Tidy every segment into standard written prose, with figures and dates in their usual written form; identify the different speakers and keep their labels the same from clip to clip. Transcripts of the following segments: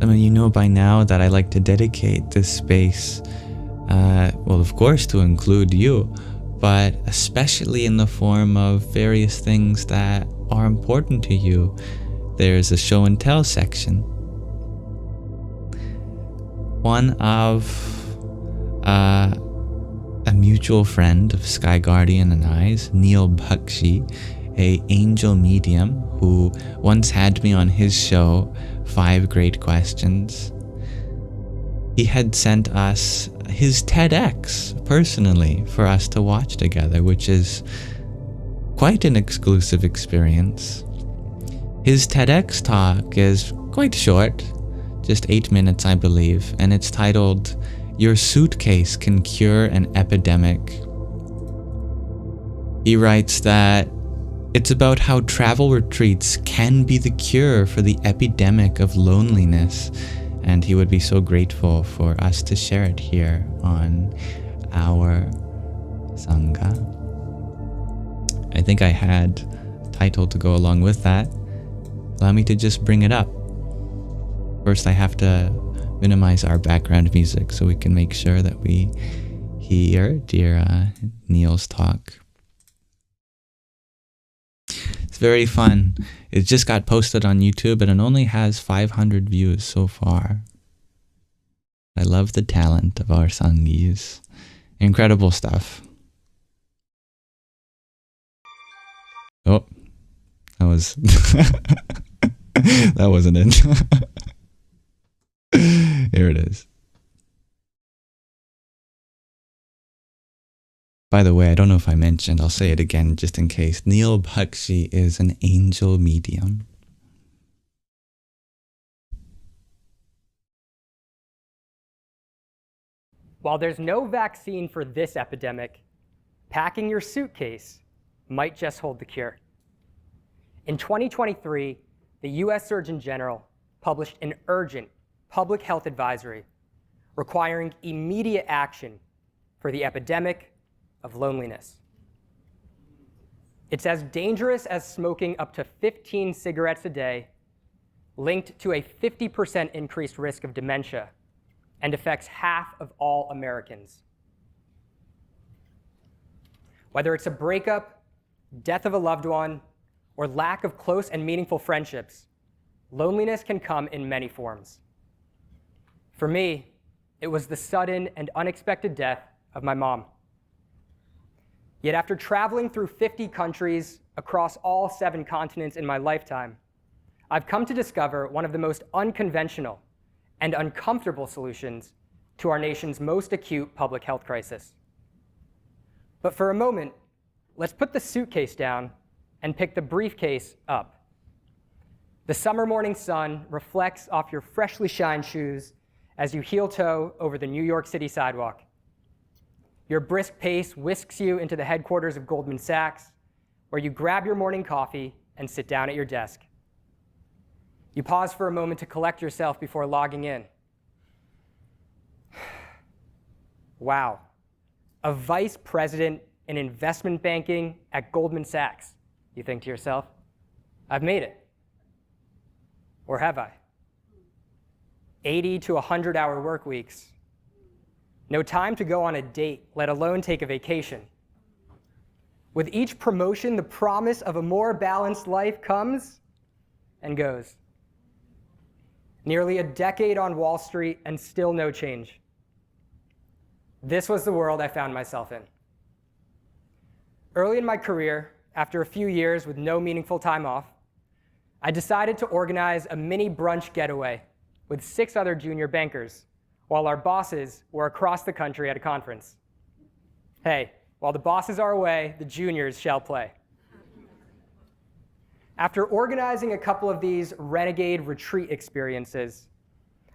Speaker 1: mean, you know by now that I like to dedicate this space, well, of course, to include you, but especially in the form of various things that are important to you. There's a show and tell section. One of a mutual friend of Sky Guardian and I's, Neal Bakshi, a angel medium who once had me on his show, 5 Great Questions. He had sent us his TEDx personally for us to watch together, which is quite an exclusive experience. His TEDx talk is quite short, just 8 minutes, I believe, and it's titled, "Your Suitcase Can Cure an Epidemic." He writes that it's about how travel retreats can be the cure for the epidemic of loneliness, and he would be so grateful for us to share it here on our Sangha. I think I had a title to go along with that. Allow me to just bring it up. First, I have to minimize our background music so we can make sure that we hear dear Neal's talk. It's very fun. It just got posted on YouTube and it only has 500 views so far. I love the talent of our Sangis. Incredible stuff. Oh, that was... that wasn't it. Here it is. By the way, I don't know if I mentioned, I'll say it again just in case. Neal Bakshi is an angel medium.
Speaker 2: While there's no vaccine for this epidemic, packing your suitcase might just hold the cure. In 2023, the US Surgeon General published an urgent public health advisory requiring immediate action for the epidemic of loneliness. It's as dangerous as smoking up to 15 cigarettes a day, linked to a 50% increased risk of dementia, and affects half of all Americans. Whether it's a breakup, death of a loved one, or lack of close and meaningful friendships, loneliness can come in many forms. For me, it was the sudden and unexpected death of my mom. Yet after traveling through 50 countries across all 7 continents in my lifetime, I've come to discover one of the most unconventional and uncomfortable solutions to our nation's most acute public health crisis. But for a moment, let's put the suitcase down and pick the briefcase up. The summer morning sun reflects off your freshly shined shoes as you heel-toe over the New York City sidewalk. Your brisk pace whisks you into the headquarters of Goldman Sachs, where you grab your morning coffee and sit down at your desk. You pause for a moment to collect yourself before logging in. Wow, a vice president in investment banking at Goldman Sachs. You think to yourself, I've made it. Or have I? 80 to 100-hour work weeks. No time to go on a date, let alone take a vacation. With each promotion, the promise of a more balanced life comes and goes. Nearly a decade on Wall Street and still no change. This was the world I found myself in. Early in my career, after a few years with no meaningful time off, I decided to organize a mini brunch getaway with 6 other junior bankers, while our bosses were across the country at a conference. Hey, while the bosses are away, the juniors shall play. After organizing a couple of these renegade retreat experiences,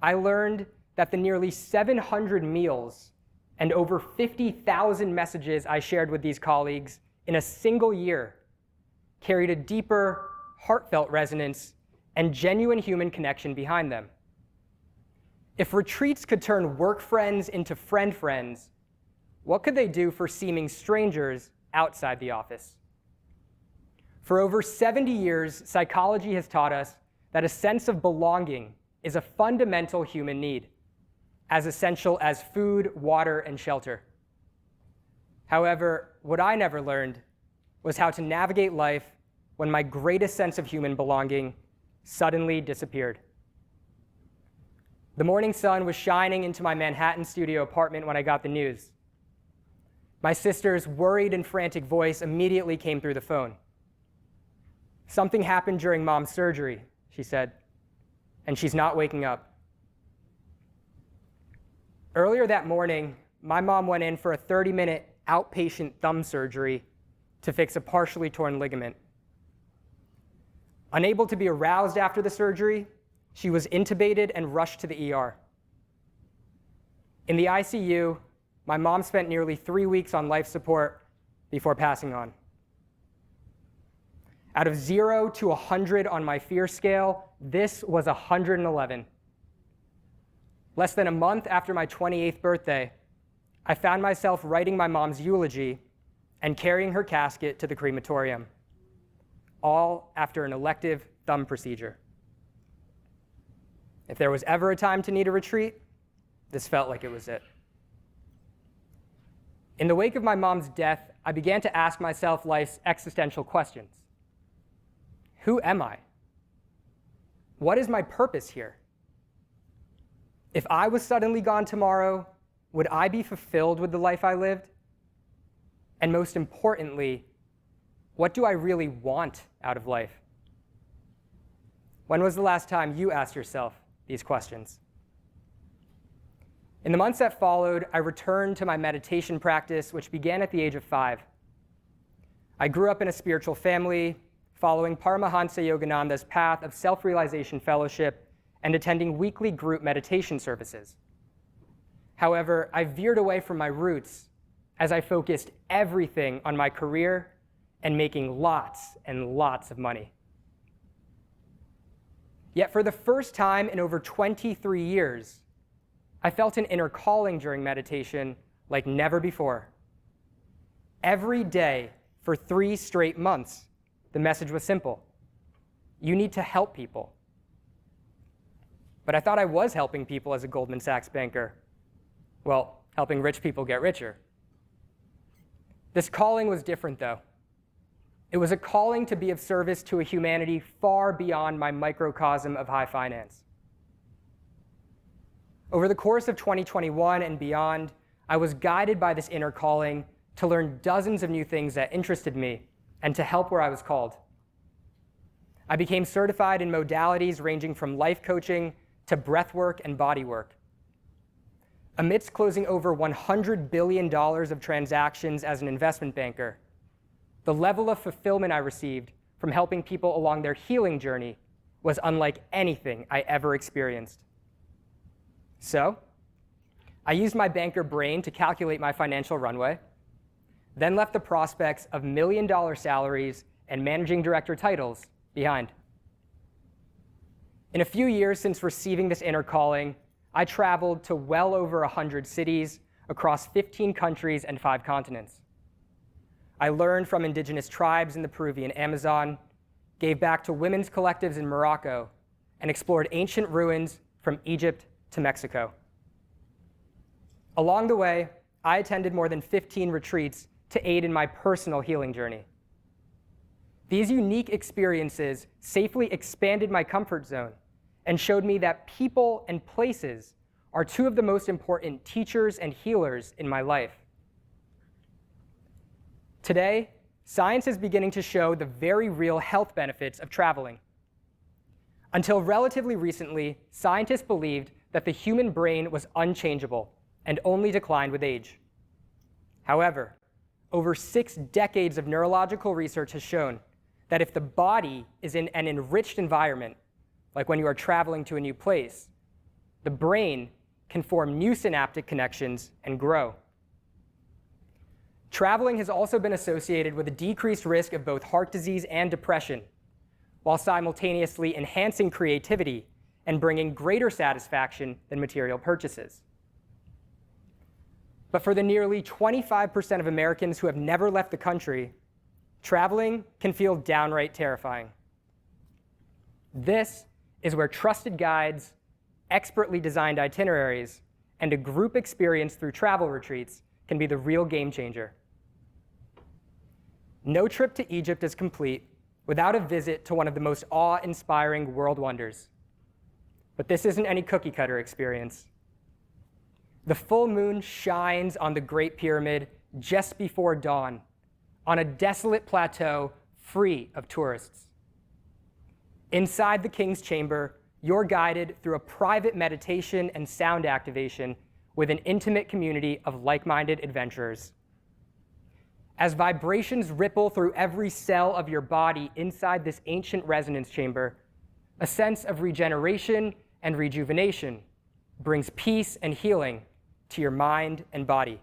Speaker 2: I learned that the nearly 700 meals and over 50,000 messages I shared with these colleagues in a single year carried a deeper, heartfelt resonance and genuine human connection behind them. If retreats could turn work friends into friend friends, what could they do for seeming strangers outside the office? For over 70 years, psychology has taught us that a sense of belonging is a fundamental human need, as essential as food, water, and shelter. However, what I never learned was how to navigate life when my greatest sense of human belonging suddenly disappeared. The morning sun was shining into my Manhattan studio apartment when I got the news. My sister's worried and frantic voice immediately came through the phone. "Something happened during Mom's surgery," she said, "and she's not waking up." Earlier that morning, my mom went in for a 30-minute outpatient thumb surgery to fix a partially torn ligament. Unable to be aroused after the surgery, she was intubated and rushed to the ER. In the ICU, my mom spent nearly 3 weeks on life support before passing on. Out of 0 to 100 on my fear scale, this was 111. Less than a month after my 28th birthday, I found myself writing my mom's eulogy and carrying her casket to the crematorium, all after an elective thumb procedure. If there was ever a time to need a retreat, this felt like it was it. In the wake of my mom's death, I began to ask myself life's existential questions. Who am I? What is my purpose here? If I was suddenly gone tomorrow, would I be fulfilled with the life I lived? And most importantly, what do I really want out of life? When was the last time you asked yourself these questions? In the months that followed, I returned to my meditation practice, which began at the age of 5. I grew up in a spiritual family, following Paramahansa Yogananda's path of self-realization fellowship and attending weekly group meditation services. However, I veered away from my roots as I focused everything on my career and making lots and lots of money. Yet for the first time in over 23 years, I felt an inner calling during meditation like never before. Every day for 3 straight months, the message was simple. You need to help people. But I thought I was helping people as a Goldman Sachs banker. Well, helping rich people get richer. This calling was different, though. It was a calling to be of service to a humanity far beyond my microcosm of high finance. Over the course of 2021 and beyond, I was guided by this inner calling to learn dozens of new things that interested me and to help where I was called. I became certified in modalities ranging from life coaching to breath work and body work. Amidst closing over $100 billion of transactions as an investment banker, the level of fulfillment I received from helping people along their healing journey was unlike anything I ever experienced. So, I used my banker brain to calculate my financial runway, then left the prospects of million-dollar salaries and managing director titles behind. In a few years since receiving this inner calling, I traveled to well over 100 cities across 15 countries and 5 continents. I learned from indigenous tribes in the Peruvian Amazon, gave back to women's collectives in Morocco, and explored ancient ruins from Egypt to Mexico. Along the way, I attended more than 15 retreats to aid in my personal healing journey. These unique experiences safely expanded my comfort zone and showed me that people and places are 2 of the most important teachers and healers in my life. Today, science is beginning to show the very real health benefits of traveling. Until relatively recently, scientists believed that the human brain was unchangeable and only declined with age. However, over 6 decades of neurological research has shown that if the body is in an enriched environment, like when you are traveling to a new place, the brain can form new synaptic connections and grow. Traveling has also been associated with a decreased risk of both heart disease and depression, while simultaneously enhancing creativity and bringing greater satisfaction than material purchases. But for the nearly 25% of Americans who have never left the country, traveling can feel downright terrifying. This is where trusted guides, expertly designed itineraries, and a group experience through travel retreats can be the real game changer. No trip to Egypt is complete without a visit to one of the most awe-inspiring world wonders. But this isn't any cookie-cutter experience. The full moon shines on the Great Pyramid just before dawn, on a desolate plateau free of tourists. Inside the king's chamber, you're guided through a private meditation and sound activation with an intimate community of like-minded adventurers. As vibrations ripple through every cell of your body inside this ancient resonance chamber, a sense of regeneration and rejuvenation brings peace and healing to your mind and body.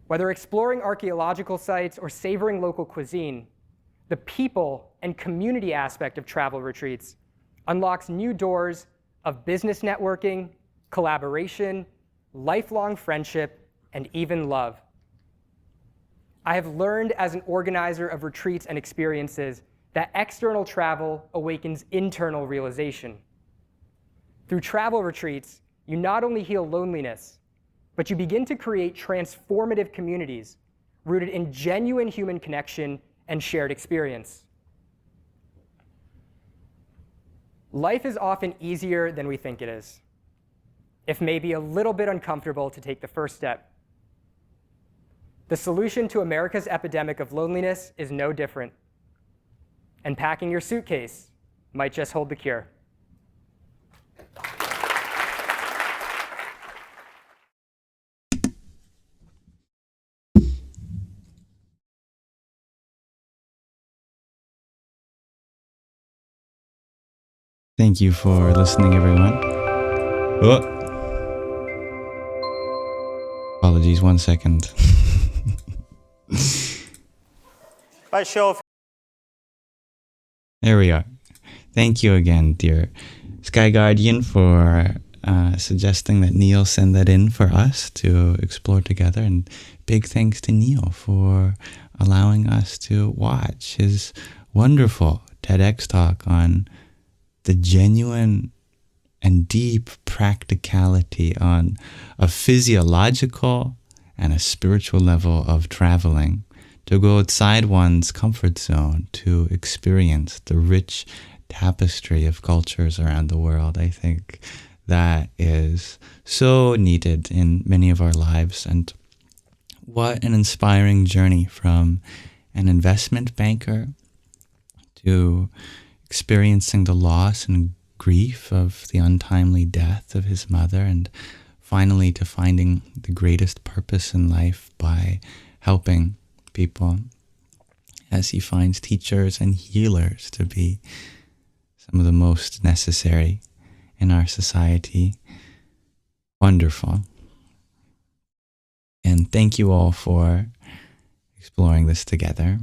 Speaker 2: Whether exploring archaeological sites or savoring local cuisine, the people and community aspect of travel retreats unlocks new doors of business networking, collaboration, lifelong friendship, and even love. I have learned as an organizer of retreats and experiences that external travel awakens internal realization. Through travel retreats, you not only heal loneliness, but you begin to create transformative communities rooted in genuine human connection and shared experience. Life is often easier than we think it is, if maybe a little bit uncomfortable to take the first step. The solution to America's epidemic of loneliness is no different, and packing your suitcase might just hold the cure.
Speaker 1: Thank you for listening, everyone. Oh. Apologies, 1 second.
Speaker 3: By show of
Speaker 1: There we are. Thank you again, dear Sky Guardian, for suggesting that Neal send that in for us to explore together. And big thanks to Neal for allowing us to watch his wonderful TEDx talk on the genuine and deep practicality on a physiological and a spiritual level of traveling, to go outside one's comfort zone to experience the rich tapestry of cultures around the world. I think that is so needed in many of our lives. And what an inspiring journey from an investment banker to experiencing the loss and grief of the untimely death of his mother, and finally to finding the greatest purpose in life by helping people, as he finds teachers and healers to be some of the most necessary in our society. Wonderful. And thank you all for exploring this together.